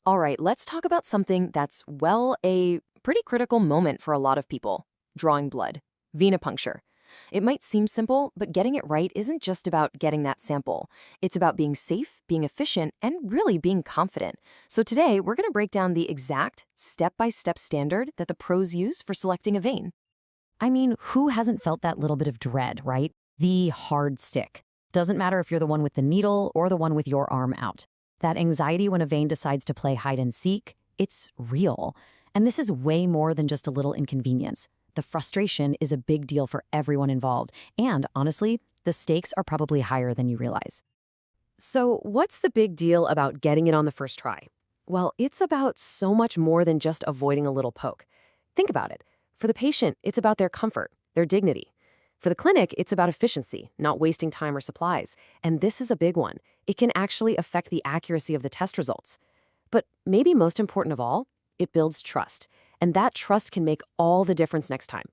All right, let's talk about something that's, well, a pretty critical moment for a lot of people: drawing blood, venipuncture. It might seem simple, but getting it right isn't just about getting that sample. It's about being safe, being efficient, and really being confident. So today, we're going to break down the exact step-by-step standard that the pros use for selecting a vein. I mean, who hasn't felt that little bit of dread, right? The hard stick. Doesn't matter if you're the one with the needle or the one with your arm out. That anxiety when a vein decides to play hide and seek, it's real. And this is way more than just a little inconvenience. The frustration is a big deal for everyone involved. And honestly, the stakes are probably higher than you realize. So, what's the big deal about getting it on the first try? Well, it's about so much more than just avoiding a little poke. Think about it. For the patient, it's about their comfort, their dignity. For the clinic, it's about efficiency, not wasting time or supplies. And this is a big one. It can actually affect the accuracy of the test results. But maybe most important of all, it builds trust. And that trust can make all the difference next time.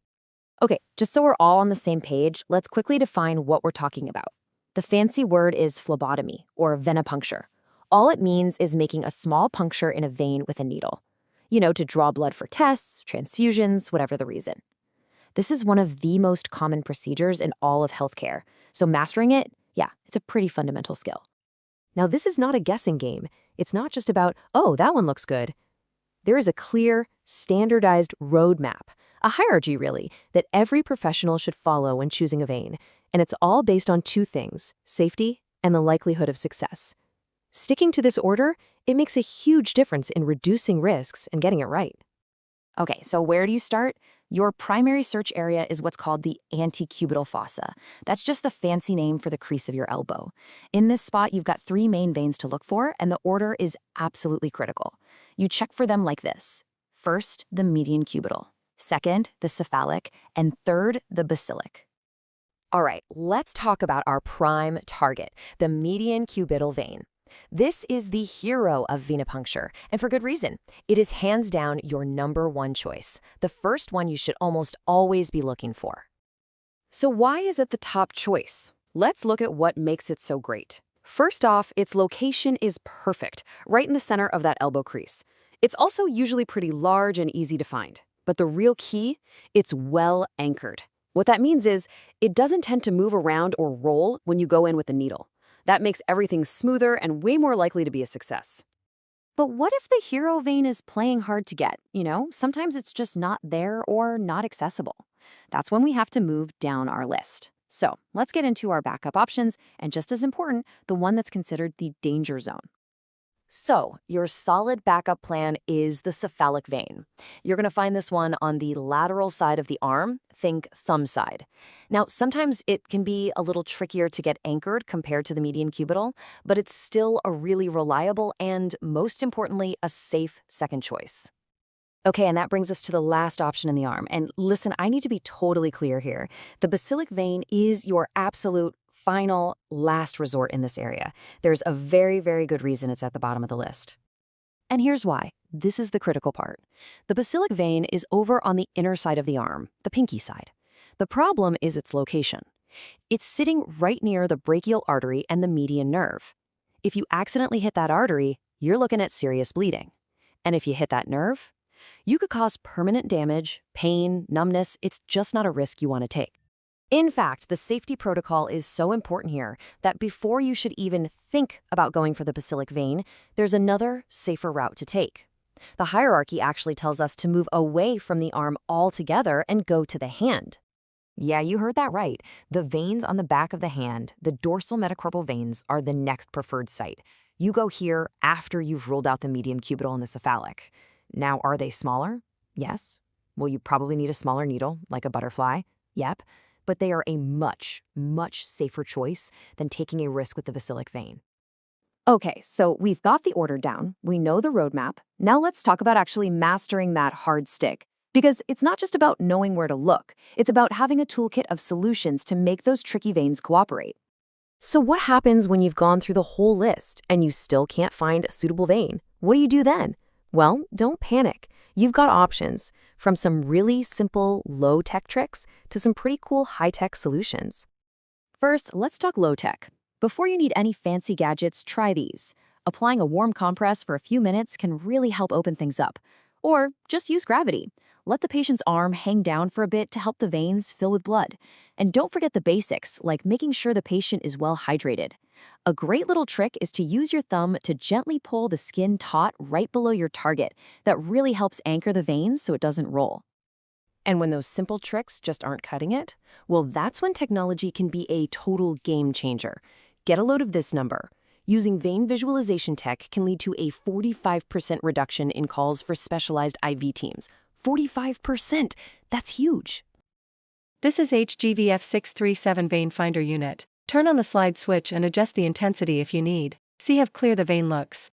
Okay, just so we're all on the same page, let's quickly define what we're talking about. The fancy word is phlebotomy, or venipuncture. All it means is making a small puncture in a vein with a needle. To draw blood for tests, transfusions, whatever the reason. This is one of the most common procedures in all of healthcare, so mastering it, yeah, it's a pretty fundamental skill. Now, this is not a guessing game. It's not just about, oh, that one looks good. There is a clear, standardized roadmap, a hierarchy really, that every professional should follow when choosing a vein. And it's all based on two things: safety and the likelihood of success. Sticking to this order, it makes a huge difference in reducing risks and getting it right. Okay, so where do you start? Your primary search area is what's called the antecubital fossa. That's just the fancy name for the crease of your elbow. In this spot, you've got three main veins to look for, and the order is absolutely critical. You check for them like this. First, the median cubital. Second, the cephalic. And third, the basilic. All right, let's talk about our prime target, the median cubital vein. This is the hero of venipuncture, and for good reason. It is hands down your number one choice, the first one you should almost always be looking for. So why is it the top choice? Let's look at what makes it so great. First off, its location is perfect, right in the center of that elbow crease. It's also usually pretty large and easy to find. But the real key, it's well anchored. What that means is it doesn't tend to move around or roll when you go in with the needle. That makes everything smoother and way more likely to be a success. But what if the hero vein is playing hard to get? Sometimes it's just not there or not accessible. That's when we have to move down our list. So let's get into our backup options, and just as important, the one that's considered the danger zone. So, your solid backup plan is the cephalic vein. You're going to find this one on the lateral side of the arm, think thumb side. Now, sometimes it can be a little trickier to get anchored compared to the median cubital, but it's still a really reliable and, most importantly, a safe second choice. Okay, and that brings us to the last option in the arm. And listen, I need to be totally clear here. The basilic vein is your absolute final, last resort in this area. There's a very, very good reason it's at the bottom of the list. And here's why. This is the critical part. The basilic vein is over on the inner side of the arm, the pinky side. The problem is its location. It's sitting right near the brachial artery and the median nerve. If you accidentally hit that artery, you're looking at serious bleeding. And if you hit that nerve, you could cause permanent damage, pain, numbness. It's just not a risk you want to take. In fact, the safety protocol is so important here that before you should even think about going for the basilic vein, there's another, safer route to take. The hierarchy actually tells us to move away from the arm altogether and go to the hand. Yeah, you heard that right. The veins on the back of the hand, the dorsal metacarpal veins, are the next preferred site. You go here after you've ruled out the median cubital and the cephalic. Now, are they smaller? Yes. Will you probably need a smaller needle, like a butterfly? Yep. But they are a much, much safer choice than taking a risk with the basilic vein. Okay, so we've got the order down, we know the roadmap. Now let's talk about actually mastering that hard stick. Because it's not just about knowing where to look, it's about having a toolkit of solutions to make those tricky veins cooperate. So what happens when you've gone through the whole list and you still can't find a suitable vein? What do you do then? Well, don't panic. You've got options, from some really simple low-tech tricks to some pretty cool high-tech solutions. First, let's talk low-tech. Before you need any fancy gadgets, try these. Applying a warm compress for a few minutes can really help open things up. Or just use gravity. Let the patient's arm hang down for a bit to help the veins fill with blood. And don't forget the basics, like making sure the patient is well hydrated. A great little trick is to use your thumb to gently pull the skin taut right below your target. That really helps anchor the veins so it doesn't roll. And when those simple tricks just aren't cutting it, well, that's when technology can be a total game changer. Get a load of this number. Using vein visualization tech can lead to a 45% reduction in calls for specialized IV teams. 45%! That's huge. This is HGVF 637 Vein Finder Unit. Turn on the slide switch and adjust the intensity if you need. See how clear the vein looks.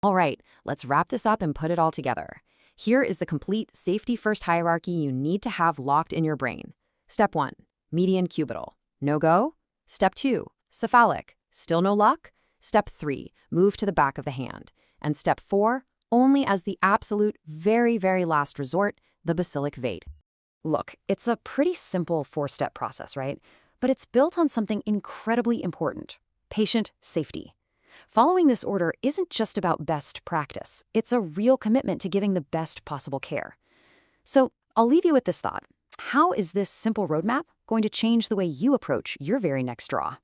All right, let's wrap this up and put it all together. Here is the complete safety-first hierarchy you need to have locked in your brain. Step 1, median cubital. No go? Step 2, cephalic. Still no luck? Step 3, move to the back of the hand. And step 4, only as the absolute very, very last resort, the basilic vein. Look, it's a pretty simple 4-step process, right? But it's built on something incredibly important: patient safety. Following this order isn't just about best practice. It's a real commitment to giving the best possible care. So I'll leave you with this thought. How is this simple roadmap going to change the way you approach your very next draw?